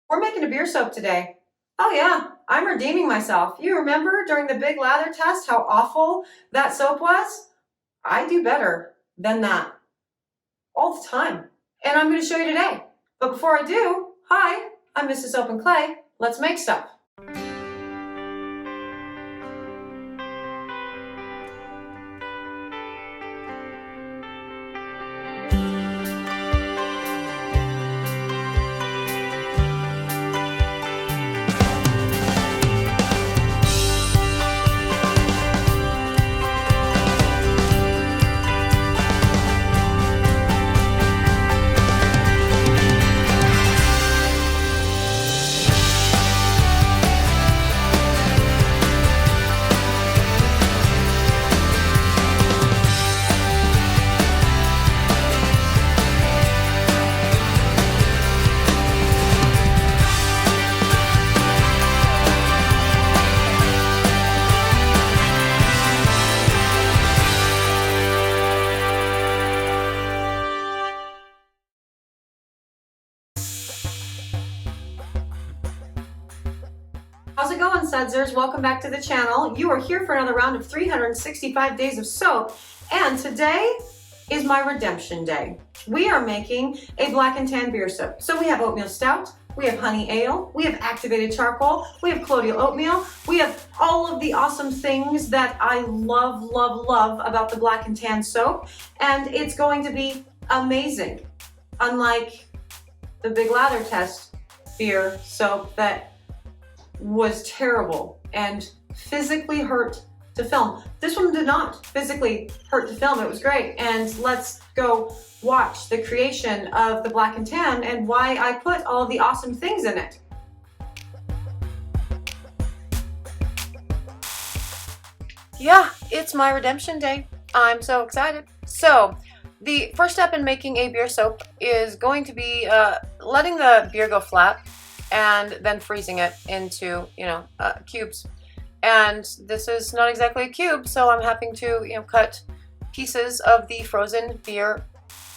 We're making a beer soap today. Oh yeah, I'm redeeming myself. You remember during the big lather test how awful that soap was? I do better than that all the time. And I'm going to show you today. But before I do, hi, I'm Mrs. Soap and Clay. Let's make stuff. How's it going, Sudsers? Welcome back to the channel. You are here for another round of 365 days of soap, and today is my redemption day. We are making a black and tan beer soap. So we have oatmeal stout, we have honey ale, we have activated charcoal, we have colloidal oatmeal, we have all of the awesome things that I love, love, love about the black and tan soap, and it's going to be amazing. Unlike the big lather test beer soap that was terrible and physically hurt to film. This one did not physically hurt to film. It was great. And let's go watch the creation of the black and tan and why I put all of the awesome things in it. Yeah, it's my redemption day. I'm so excited. So the first step in making a beer soap is going to be letting the beer go flat and then freezing it into, cubes. And this is not exactly a cube, so I'm having to, cut pieces of the frozen beer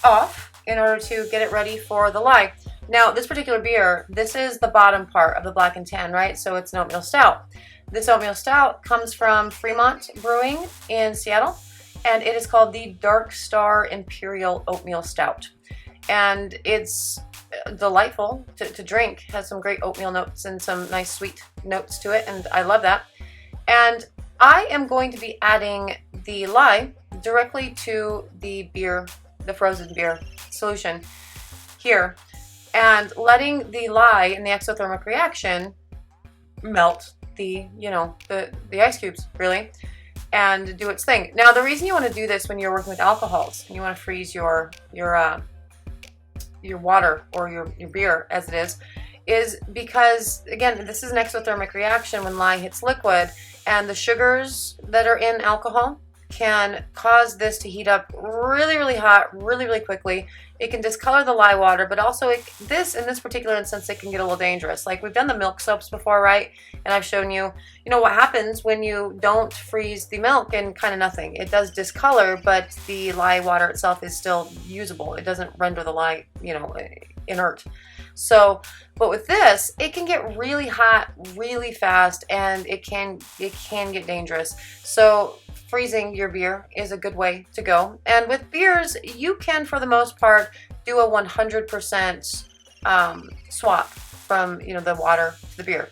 off in order to get it ready for the lye. Now, this particular beer, this is the bottom part of the black and tan, right? So it's an oatmeal stout. This oatmeal stout comes from Fremont Brewing in Seattle, and it is called the Dark Star Imperial Oatmeal Stout. And it's delightful to drink. Has some great oatmeal notes and some nice sweet notes to it, and I love that. And I am going to be adding the lye directly to the beer, the frozen beer solution here, and letting the lye in the exothermic reaction melt the ice cubes, really, and do its thing. Now, the reason you want to do this when you're working with alcohols and you want to freeze your water or your beer as it is because, again, this is an exothermic reaction when lye hits liquid, and the sugars that are in alcohol can cause this to heat up really, really hot, really, really quickly. It can discolor the lye water, but also in this particular instance, it can get a little dangerous. Like, we've done the milk soaps before, right? And I've shown you, what happens when you don't freeze the milk and kind of nothing. It does discolor, but the lye water itself is still usable. It doesn't render the lye, inert. So, but with this, it can get really hot really fast, and it can get dangerous. So freezing your beer is a good way to go. And with beers, you can, for the most part, do a 100% swap from the water to the beer.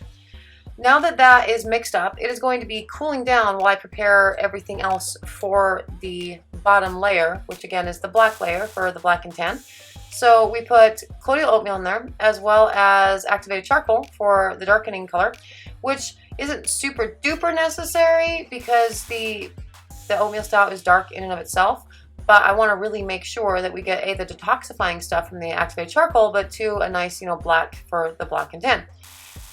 Now that that is mixed up, it is going to be cooling down while I prepare everything else for the bottom layer, which again is the black layer for the black and tan. So we put colloidal oatmeal in there, as well as activated charcoal for the darkening color, which isn't super duper necessary because the oatmeal stout is dark in and of itself. But I want to really make sure that we get the detoxifying stuff from the activated charcoal, but a nice black for the black and tan.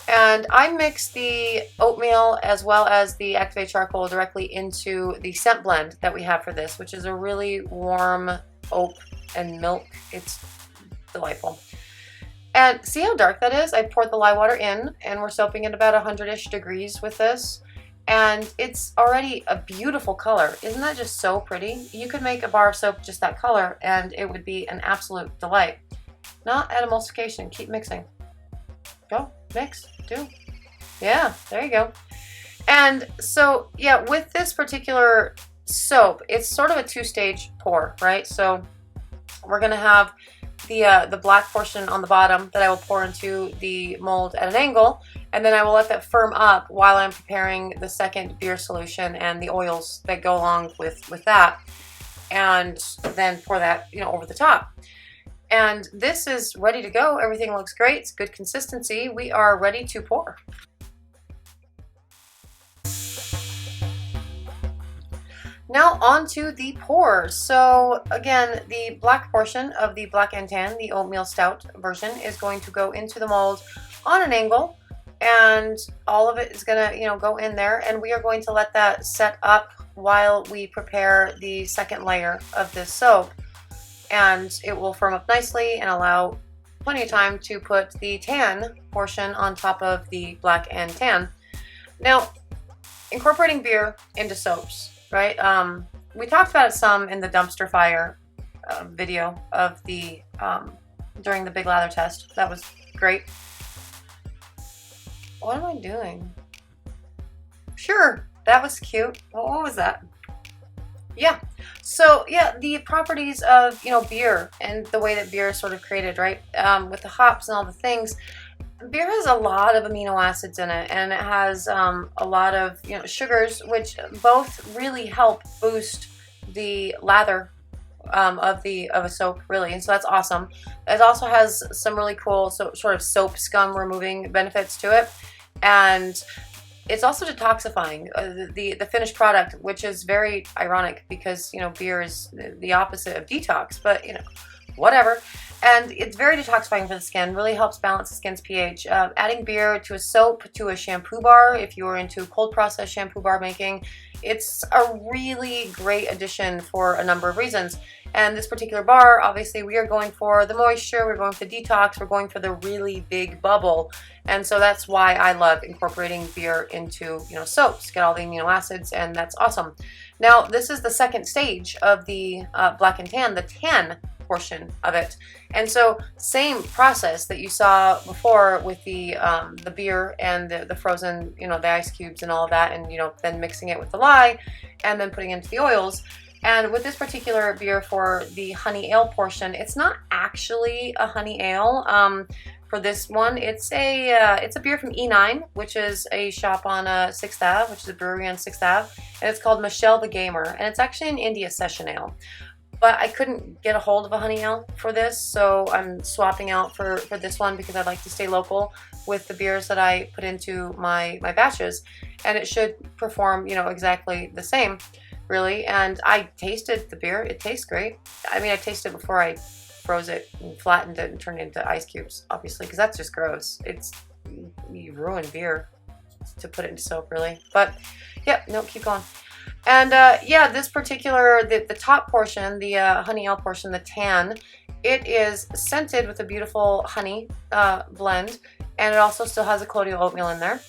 And I mix the oatmeal as well as the activated charcoal directly into the scent blend that we have for this, which is a really warm oat and milk. It's delightful. And see how dark that is? I poured the lye water in, and we're soaping at about 100-ish degrees with this. And it's already a beautiful color. Isn't that just so pretty? You could make a bar of soap just that color, and it would be an absolute delight. Not at emulsification. Keep mixing. Go, mix, do. Yeah, there you go. And so, yeah, with this particular soap, it's sort of a two-stage pour, right? So we're gonna have the black portion on the bottom that I will pour into the mold at an angle, and then I will let that firm up while I'm preparing the second beer solution and the oils that go along with that, and then pour that, you know, over the top. And this is ready to go. Everything looks great. It's good consistency. We are ready to pour. Now on to the pour. So again, the black portion of the Black and Tan, the oatmeal stout version, is going to go into the mold on an angle, and all of it is gonna, you know, go in there, and we are going to let that set up while we prepare the second layer of this soap, and it will firm up nicely and allow plenty of time to put the tan portion on top of the Black and Tan. Now, incorporating beer into soaps, right? We talked about it some in the dumpster fire video of the during the big lather test. That was great. What am I doing? Sure, that was cute. What was that? Yeah. So yeah, the properties of, you know, beer and the way that beer is sort of created, right? With the hops and all the things. Beer has a lot of amino acids in it, and it has a lot of, you know, sugars, which both really help boost the lather of a soap, really, and so that's awesome. It also has some really cool sort of soap scum removing benefits to it, and it's also detoxifying the finished product, which is very ironic because, you know, beer is the opposite of detox, but, you know, whatever. And it's very detoxifying for the skin, really helps balance the skin's pH. Adding beer to a soap, to a shampoo bar, if you are into cold process shampoo bar making, it's a really great addition for a number of reasons. And this particular bar, obviously, we are going for the moisture, we're going for the detox, we're going for the really big bubble. And so that's why I love incorporating beer into, you know, soaps, get all the amino acids, and that's awesome. Now, this is the second stage of the Black and Tan, the tan portion of it. And so same process that you saw before with the beer and the frozen, you know, the ice cubes and all of that, and, you know, then mixing it with the lye and then putting it into the oils. And with this particular beer for the honey ale portion, it's not actually a honey ale. For this one, it's a beer from E9, which is a shop on 6th Ave, which is a brewery on 6th Ave, and it's called Michelle the Gamer, and it's actually an India session ale. But I couldn't get a hold of a honey ale for this, so I'm swapping out for this one because I like to stay local with the beers that I put into my batches, and it should perform, you know, exactly the same, really. And I tasted the beer; it tastes great. I mean, I tasted it before I froze it and flattened it and turned it into ice cubes, obviously, because that's just gross. You ruin beer to put it into soap, really. But yeah, no, keep going. And yeah, this particular, the top portion, the honey ale portion, the tan, it is scented with a beautiful honey blend, and it also still has a colloidal oatmeal in there.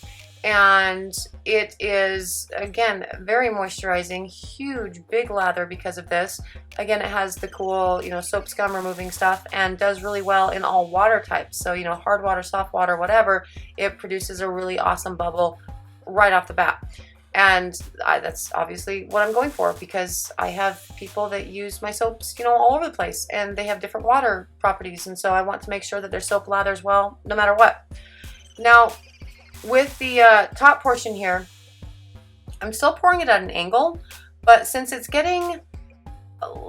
And it is, again, very moisturizing, huge, big lather because of this. Again, it has the cool, you know, soap scum removing stuff, and does really well in all water types. So, you know, hard water, soft water, whatever, it produces a really awesome bubble right off the bat. And that's obviously what I'm going for, because I have people that use my soaps, you know, all over the place, and they have different water properties, and so I want to make sure that their soap lathers well no matter what. Now, with the top portion here, I'm still pouring it at an angle, but since it's getting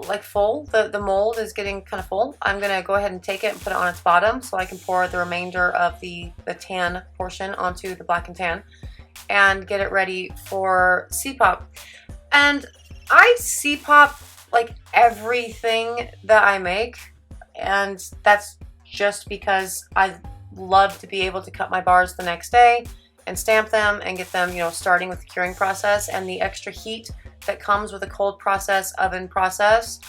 like full, the mold is getting kind of full, I'm gonna go ahead and take it and put it on its bottom so I can pour the remainder of the tan portion onto the Black and Tan and get it ready for C-pop. And I C-pop like everything that I make, and that's just because I love to be able to cut my bars the next day and stamp them and get them, you know, starting with the curing process. And the extra heat that comes with a cold process, oven process,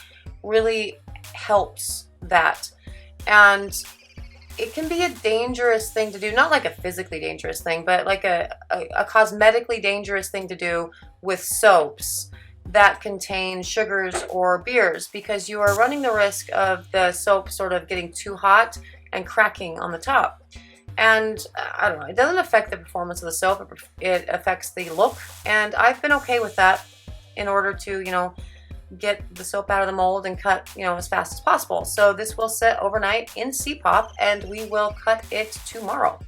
really helps that. And it can be a dangerous thing to do, not like a physically dangerous thing, but like a cosmetically dangerous thing to do with soaps that contain sugars or beers, because you are running the risk of the soap sort of getting too hot and cracking on the top. And I don't know, it doesn't affect the performance of the soap, it affects the look, and I've been okay with that in order to, you know, get the soap out of the mold and cut, you know, as fast as possible. So this will sit overnight in C-pop and we will cut it tomorrow.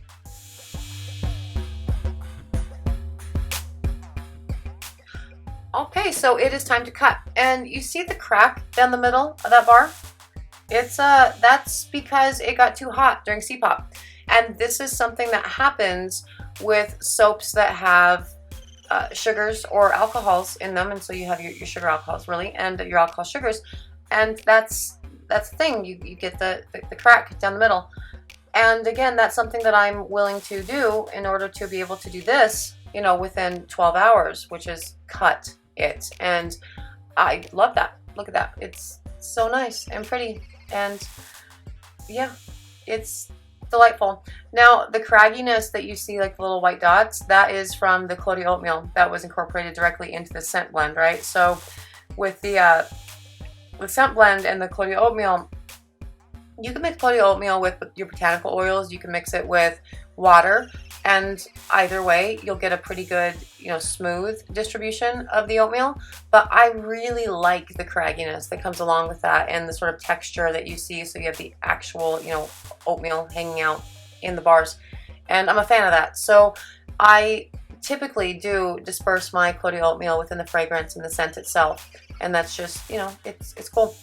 Okay, so it is time to cut. And you see the crack down the middle of that bar? It's that's because it got too hot during C-pop. And this is something that happens with soaps that have sugars or alcohols in them, and so you have your sugar alcohols really, and your alcohol sugars, and that's the thing. You get the crack down the middle. And again, that's something that I'm willing to do in order to be able to do this, you know, within 12 hours, which is cut it. And I love that. Look at that. It's so nice and pretty, and yeah, it's delightful. Now, the cragginess that you see, like the little white dots, that is from the cultivated oatmeal that was incorporated directly into the scent blend, right? So with the scent blend and the cultivated oatmeal, you can mix cultivated oatmeal with your botanical oils. You can mix it with water, and either way, you'll get a pretty good, you know, smooth distribution of the oatmeal. But I really like the cragginess that comes along with that, and the sort of texture that you see. So you have the actual, you know, oatmeal hanging out in the bars, and I'm a fan of that. So I typically do disperse my cultivated oatmeal within the fragrance and the scent itself, and that's just, you know, it's cool.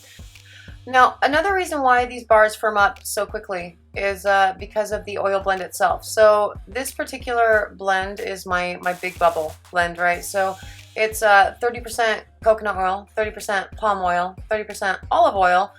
Now, another reason why these bars firm up so quickly is because of the oil blend itself. So this particular blend is my big bubble blend, right? So it's 30% coconut oil, 30% palm oil, 30% olive oil,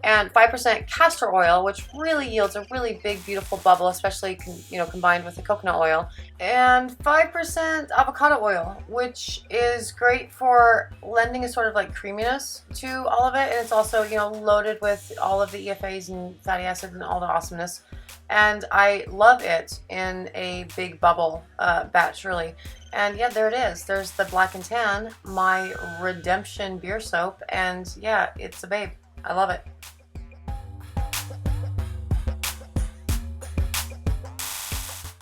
and 5% castor oil, which really yields a really big, beautiful bubble, especially you know, combined with the coconut oil, and 5% avocado oil, which is great for lending a sort of like creaminess to all of it. And it's also, you know, loaded with all of the EFAs and fatty acids and all the awesomeness. And I love it in a big bubble batch, really. And yeah, there it is. There's the Black and Tan, my redemption beer soap, and yeah, it's a babe. I love it.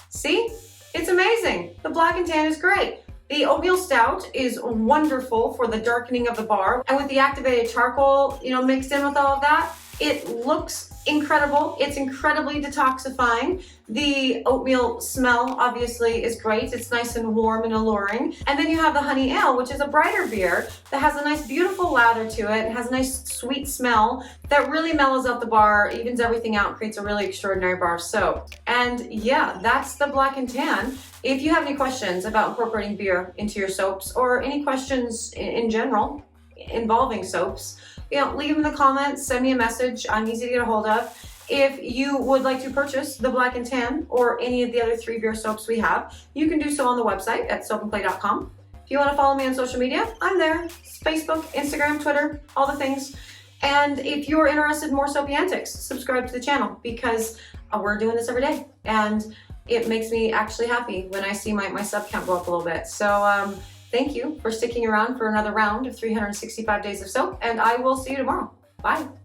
See? It's amazing. The Black and Tan is great. The oatmeal stout is wonderful for the darkening of the bar. And with the activated charcoal, you know, mixed in with all of that, it looks incredible. It's incredibly detoxifying. The oatmeal smell obviously is great. It's nice and warm and alluring. And then you have the honey ale, which is a brighter beer that has a nice beautiful lather to it. It has a nice sweet smell that really mellows out the bar, evens everything out, creates a really extraordinary bar soap. And yeah, that's the Black and Tan. If you have any questions about incorporating beer into your soaps, or any questions in general involving soaps, you know, leave them in the comments, send me a message. I'm easy to get a hold of. If you would like to purchase the Black and Tan or any of the other 3 beer soaps we have, you can do so on the website at soapandplay.com. If you want to follow me on social media, I'm there. Facebook, Instagram, Twitter, all the things. And if you're interested in more soapy antics, subscribe to the channel, because we're doing this every day. And it makes me actually happy when I see my sub count go up a little bit. So thank you for sticking around for another round of 365 days of soap, and I will see you tomorrow. Bye.